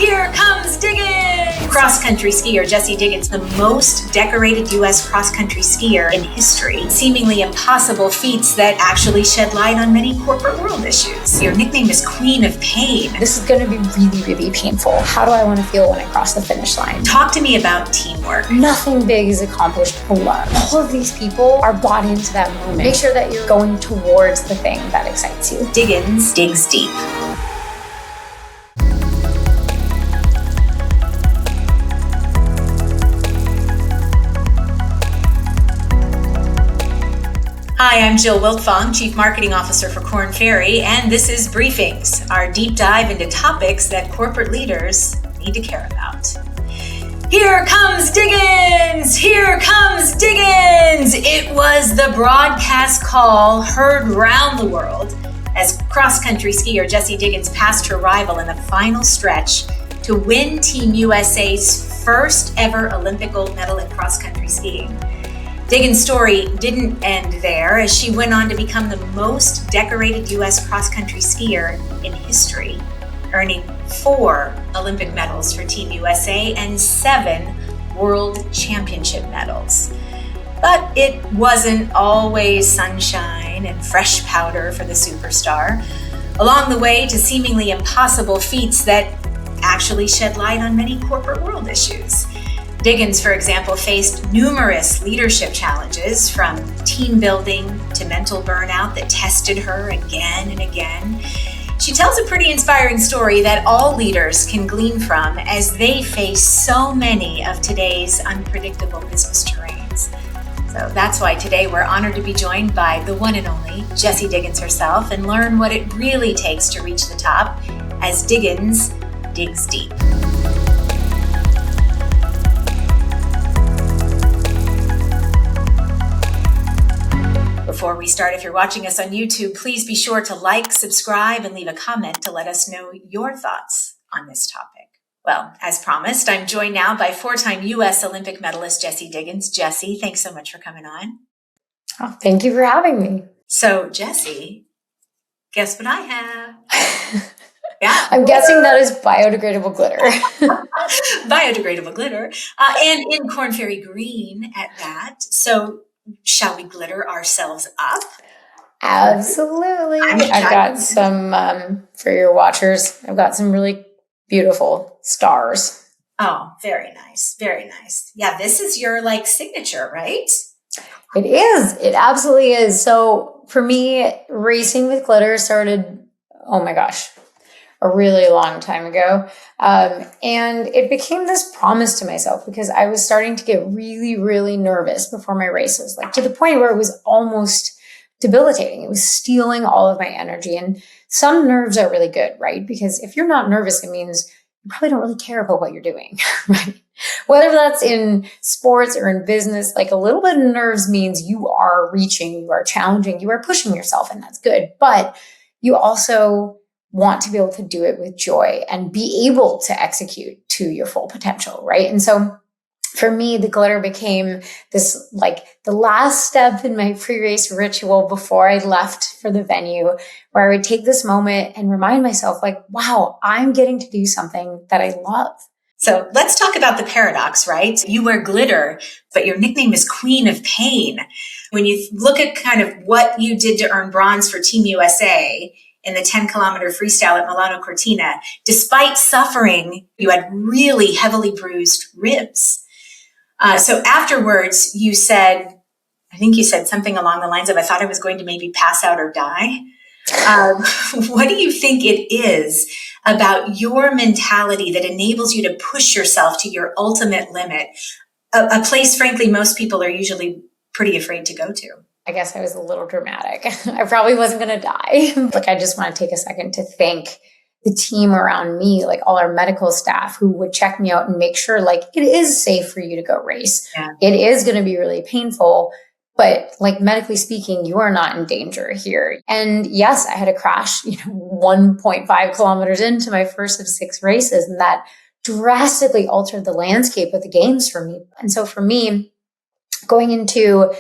Here comes Diggins! Cross-country skier Jessie Diggins, the most decorated U.S. cross-country skier in history. Seemingly impossible feats that actually shed light on many corporate world issues. Your nickname is Queen of Pain. This is going to be really, really painful. How do I want to feel when I cross the finish line? Talk to me about teamwork. Nothing big is accomplished alone. All of these people are bought into that moment. Make sure that you're going towards the thing that excites you. Diggins digs deep. Hi, I'm Jill Wiltfong, Chief Marketing Officer for Korn Ferry, and this is Briefings, our deep dive into topics that corporate leaders need to care about. Here comes Diggins! Here comes Diggins! It was the broadcast call heard round the world as cross-country skier Jessie Diggins passed her rival in the final stretch to win Team USA's first ever Olympic gold medal in cross-country skiing. Diggins' story didn't end there, as she went on to become the most decorated U.S. cross-country skier in history, earning 4 Olympic medals for Team USA and 7 World Championship medals. But it wasn't always sunshine and fresh powder for the superstar. Along the way to seemingly impossible feats that actually shed light on many corporate world issues. Diggins, for example, faced numerous leadership challenges, from team building to mental burnout that tested her again and again. She tells a pretty inspiring story that all leaders can glean from as they face so many of today's unpredictable business terrains. So that's why today we're honored to be joined by the one and only Jessie Diggins herself and learn what it really takes to reach the top as Diggins digs deep. Before we start, if you're watching us on YouTube, please be sure to like, subscribe, and leave a comment to let us know your thoughts on this topic. Well, as promised, I'm joined now by 4-time U.S. Olympic medalist Jessie Diggins. Jessie, thanks so much for coming on. Oh, thank you for having me. So, Jessie, guess what I have? Yeah. I'm guessing that is biodegradable glitter. Biodegradable glitter. And in Korn Ferry green at that. So, shall we glitter ourselves up? Absolutely. I've got some, for your watchers, I've got some really beautiful stars. Oh, very nice. Very nice. Yeah, this is your signature, right? It is. It absolutely is. So for me, racing with glitter started, oh my gosh, a really long time ago. And it became this promise to myself because I was starting to get really, really nervous before my races, to the point where it was almost debilitating. It was stealing all of my energy. And some nerves are really good, right? Because if you're not nervous, it means you probably don't really care about what you're doing, right? Whether that's in sports or in business, a little bit of nerves means you are reaching, you are challenging, you are pushing yourself, and that's good. But you also want to be able to do it with joy and be able to execute to your full potential, right? And so for me, the glitter became this, the last step in my pre-race ritual before I left for the venue, where I would take this moment and remind myself, wow, I'm getting to do something that I love. So let's talk about the paradox, right? You wear glitter, but your nickname is Queen of Pain. When you look at kind of what you did to earn bronze for Team USA in the 10-kilometer freestyle at Milano Cortina, despite suffering, you had really heavily bruised ribs. So afterwards, I think you said something along the lines of, I thought I was going to maybe pass out or die. What do you think it is about your mentality that enables you to push yourself to your ultimate limit, a place, frankly, most people are usually pretty afraid to go to? I guess I was a little dramatic. I probably wasn't going to die. I just want to take a second to thank the team around me, all our medical staff who would check me out and make sure it is safe for you to go race. Yeah. It is going to be really painful, but medically speaking, you are not in danger here. And yes, I had a crash, 1.5 kilometers into my first of 6 races, and that drastically altered the landscape of the games for me. And so for me, going into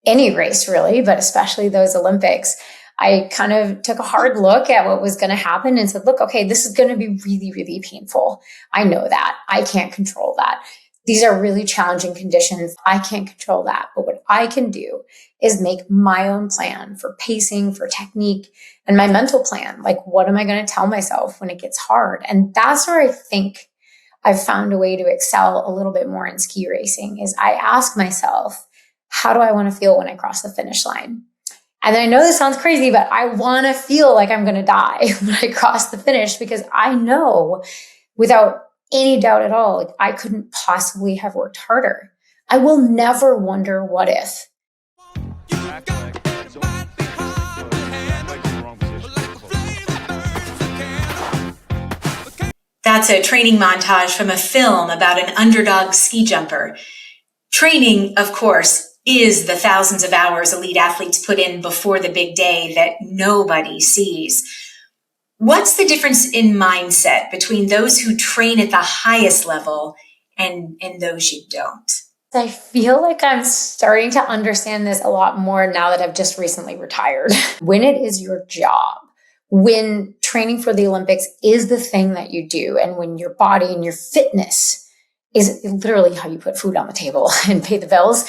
any race really, but especially those Olympics, I kind of took a hard look at what was going to happen and said, look, okay, this is going to be really, really painful. I know that. I can't control that. These are really challenging conditions. I can't control that. But what I can do is make my own plan for pacing, for technique, and my mental plan. Like, what am I going to tell myself when it gets hard? And that's where I think I've found a way to excel a little bit more in ski racing is I ask myself, how do I want to feel when I cross the finish line? And I know this sounds crazy, but I want to feel like I'm going to die when I cross the finish, because I know without any doubt at all, like, I couldn't possibly have worked harder. I will never wonder what if. That's a training montage from a film about an underdog ski jumper. Training, of course, is the thousands of hours elite athletes put in before the big day that nobody sees. What's the difference in mindset between those who train at the highest level and those you don't? I feel like I'm starting to understand this a lot more now that I've just recently retired. When it is your job, when training for the Olympics is the thing that you do, and when your body and your fitness is literally how you put food on the table and pay the bills,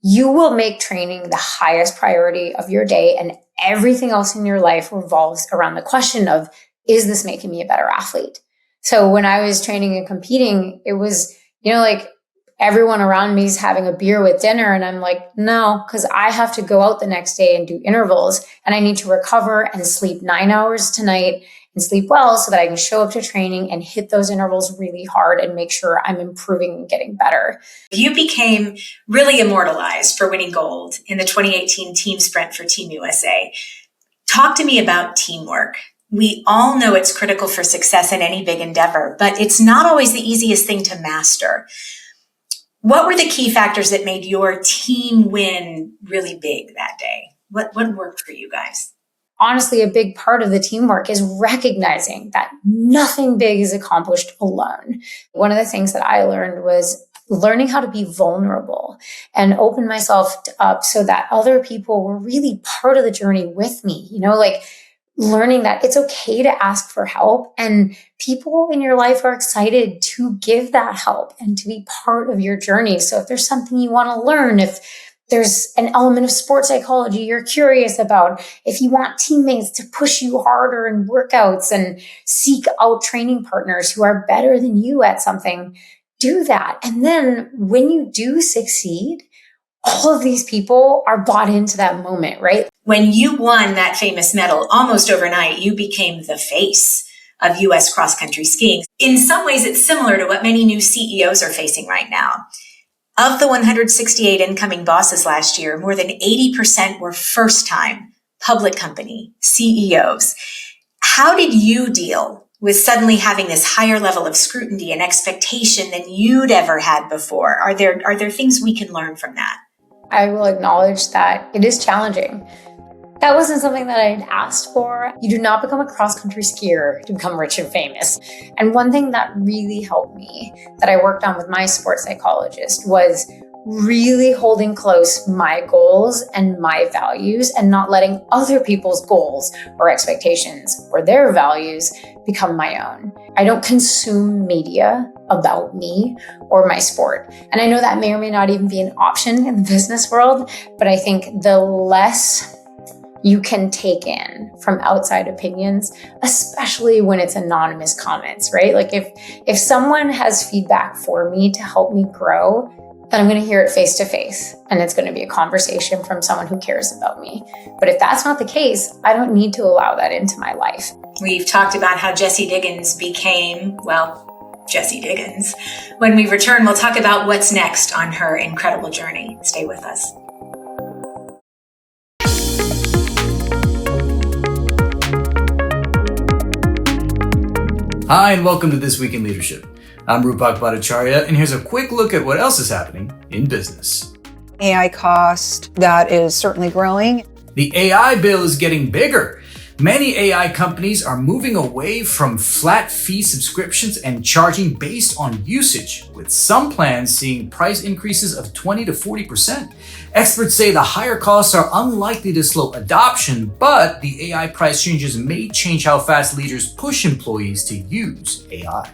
you will make training the highest priority of your day, and everything else in your life revolves around the question of, is this making me a better athlete? So when I was training and competing, it was, like everyone around me is having a beer with dinner. And I'm like, no, because I have to go out the next day and do intervals, and I need to recover and sleep 9 hours tonight and sleep well so that I can show up to training and hit those intervals really hard and make sure I'm improving and getting better. You became really immortalized for winning gold in the 2018 team sprint for Team USA. Talk to me about teamwork. We all know it's critical for success in any big endeavor, but it's not always the easiest thing to master. What were the key factors that made your team win really big that day? What worked for you guys? Honestly, a big part of the teamwork is recognizing that nothing big is accomplished alone. One of the things that I learned was learning how to be vulnerable and open myself up so that other people were really part of the journey with me, learning that it's okay to ask for help, and people in your life are excited to give that help and to be part of your journey. So if there's something you want to learn, if there's an element of sports psychology you're curious about, if you want teammates to push you harder in workouts and seek out training partners who are better than you at something, do that. And then when you do succeed, all of these people are bought into that moment, right? When you won that famous medal almost overnight, you became the face of U.S. cross-country skiing. In some ways, it's similar to what many new CEOs are facing right now. Of the 168 incoming bosses last year, more than 80% were first-time public company CEOs. How did you deal with suddenly having this higher level of scrutiny and expectation than you'd ever had before? Are there things we can learn from that? I will acknowledge that it is challenging. That wasn't something that I had asked for. You do not become a cross-country skier to become rich and famous. And one thing that really helped me, that I worked on with my sports psychologist, was really holding close my goals and my values and not letting other people's goals or expectations or their values become my own. I don't consume media about me or my sport. And I know that may or may not even be an option in the business world, but I think the less you can take in from outside opinions, especially when it's anonymous comments, right? Like if someone has feedback for me to help me grow, then I'm going to hear it face to face, and it's going to be a conversation from someone who cares about me. But if that's not the case, I don't need to allow that into my life. We've talked about how Jessie Diggins became, Jessie Diggins. When we return, we'll talk about what's next on her incredible journey. Stay with us. Hi, and welcome to This Week in Leadership. I'm Rupak Bhattacharya, and here's a quick look at what else is happening in business. AI cost, that is certainly growing. The AI bill is getting bigger. Many AI companies are moving away from flat fee subscriptions and charging based on usage, with some plans seeing price increases of 20 to 40%. Experts say the higher costs are unlikely to slow adoption, but the AI price changes may change how fast leaders push employees to use AI.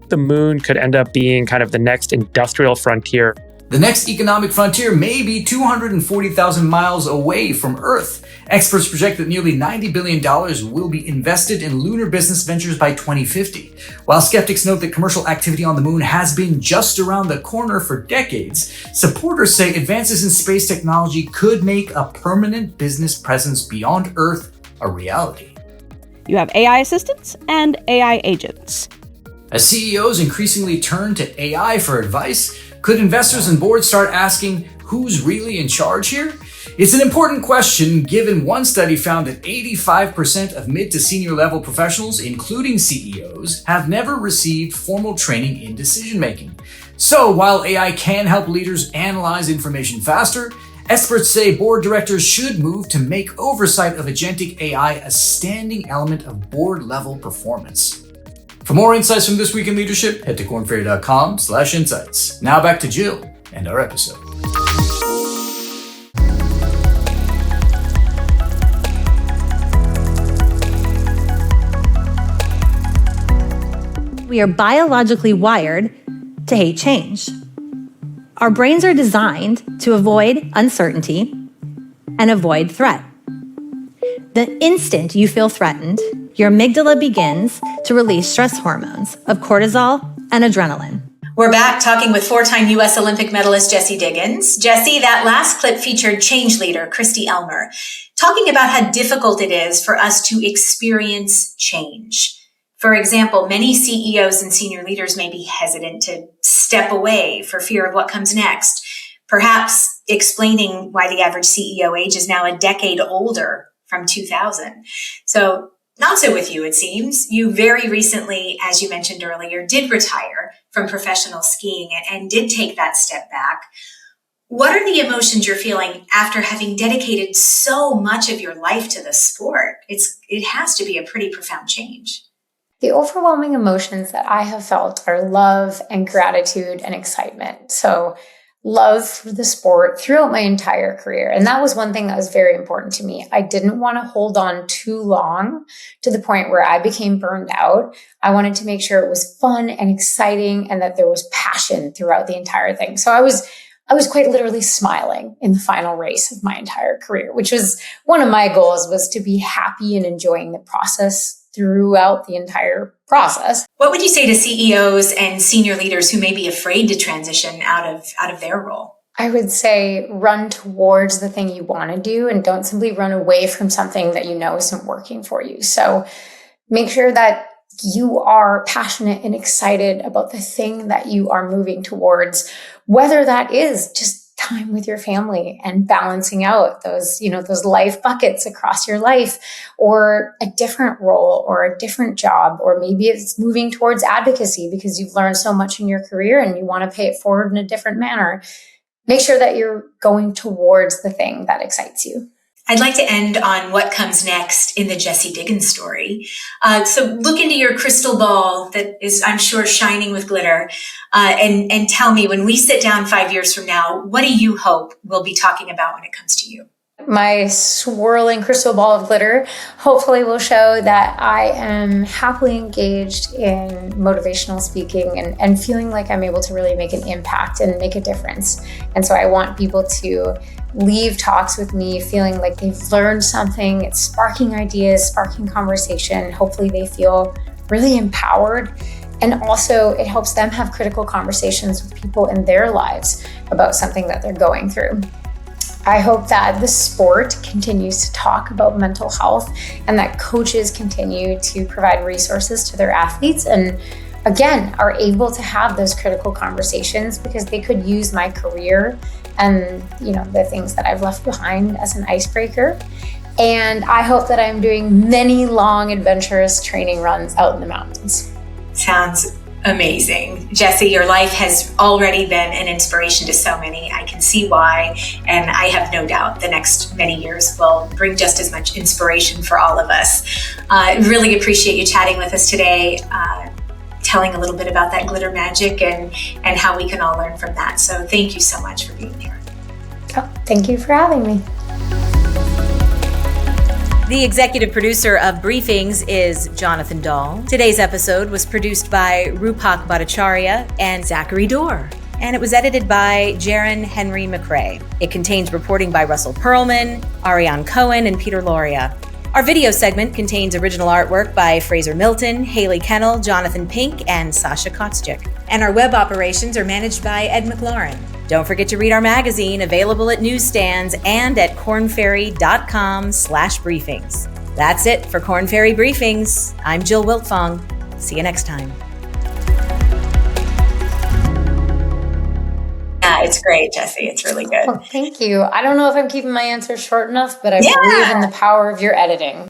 The moon could end up being kind of the next industrial frontier. The next economic frontier may be 240,000 miles away from Earth. Experts project that nearly $90 billion will be invested in lunar business ventures by 2050. While skeptics note that commercial activity on the moon has been just around the corner for decades, supporters say advances in space technology could make a permanent business presence beyond Earth a reality. You have AI assistants and AI agents. As CEOs increasingly turn to AI for advice, could investors and boards start asking, who's really in charge here? It's an important question, given one study found that 85% of mid to senior level professionals, including CEOs, have never received formal training in decision making. So while AI can help leaders analyze information faster, experts say board directors should move to make oversight of agentic AI a standing element of board level performance. For more insights from This Week in Leadership, head to kornferry.com/insights. Now back to Jill and our episode. We are biologically wired to hate change. Our brains are designed to avoid uncertainty and avoid threat. The instant you feel threatened, your amygdala begins to release stress hormones of cortisol and adrenaline. We're back talking with four-time U.S. Olympic medalist Jessie Diggins. Jessie, that last clip featured change leader Christy Elmer, talking about how difficult it is for us to experience change. For example, many CEOs and senior leaders may be hesitant to step away for fear of what comes next, perhaps explaining why the average CEO age is now a decade older from 2000. So not so with you, it seems. You very recently, as you mentioned earlier, did retire from professional skiing and did take that step back. What are the emotions you're feeling after having dedicated so much of your life to the sport? It has to be a pretty profound change. The overwhelming emotions that I have felt are love and gratitude and excitement. So love for the sport throughout my entire career. And that was one thing that was very important to me. I didn't want to hold on too long to the point where I became burned out. I wanted to make sure it was fun and exciting and that there was passion throughout the entire thing. So I was quite literally smiling in the final race of my entire career, which was one of my goals, was to be happy and enjoying the process throughout the entire process. What would you say to CEOs and senior leaders who may be afraid to transition out of their role? I would say run towards the thing you want to do and don't simply run away from something that you know isn't working for you. So make sure that you are passionate and excited about the thing that you are moving towards, whether that is just time with your family and balancing out those life buckets across your life, or a different role or a different job, or maybe it's moving towards advocacy because you've learned so much in your career and you want to pay it forward in a different manner. Make sure that you're going towards the thing that excites you. I'd like to end on what comes next in the Jessie Diggins story. So look into your crystal ball that is, I'm sure, shining with glitter, and tell me, when we sit down 5 years from now, what do you hope we'll be talking about when it comes to you? My swirling crystal ball of glitter hopefully will show that I am happily engaged in motivational speaking and feeling like I'm able to really make an impact and make a difference. And so I want people to leave talks with me feeling like they've learned something. It's sparking ideas, sparking conversation. Hopefully they feel really empowered. And also it helps them have critical conversations with people in their lives about something that they're going through. I hope that the sport continues to talk about mental health and that coaches continue to provide resources to their athletes and, again, are able to have those critical conversations because they could use my career and, the things that I've left behind as an icebreaker. And I hope that I'm doing many long, adventurous training runs out in the mountains. Sounds Amazing. Jessie, your life has already been an inspiration to so many. I can see why, and I have no doubt the next many years will bring just as much inspiration for all of us. Really appreciate you chatting with us today, telling a little bit about that glitter magic and how we can all learn from that. So thank you so much for being here. Oh, thank you for having me. The executive producer of Briefings is Jonathan Dahl. Today's episode was produced by Rupak Bhattacharya and Zachary Dorr, and it was edited by Jaron Henry McRae. It contains reporting by Russell Perlman, Ariane Cohen, and Peter Loria. Our video segment contains original artwork by Fraser Milton, Haley Kennel, Jonathan Pink, and Sasha Kotschik. And our web operations are managed by Ed McLaurin. Don't forget to read our magazine, available at newsstands and at kornferry.com/briefings. That's it for Korn Ferry Briefings. I'm Jill Wiltfong. See you next time. Yeah, it's great, Jessie. It's really good. Well, thank you. I don't know if I'm keeping my answers short enough, but I believe in the power of your editing.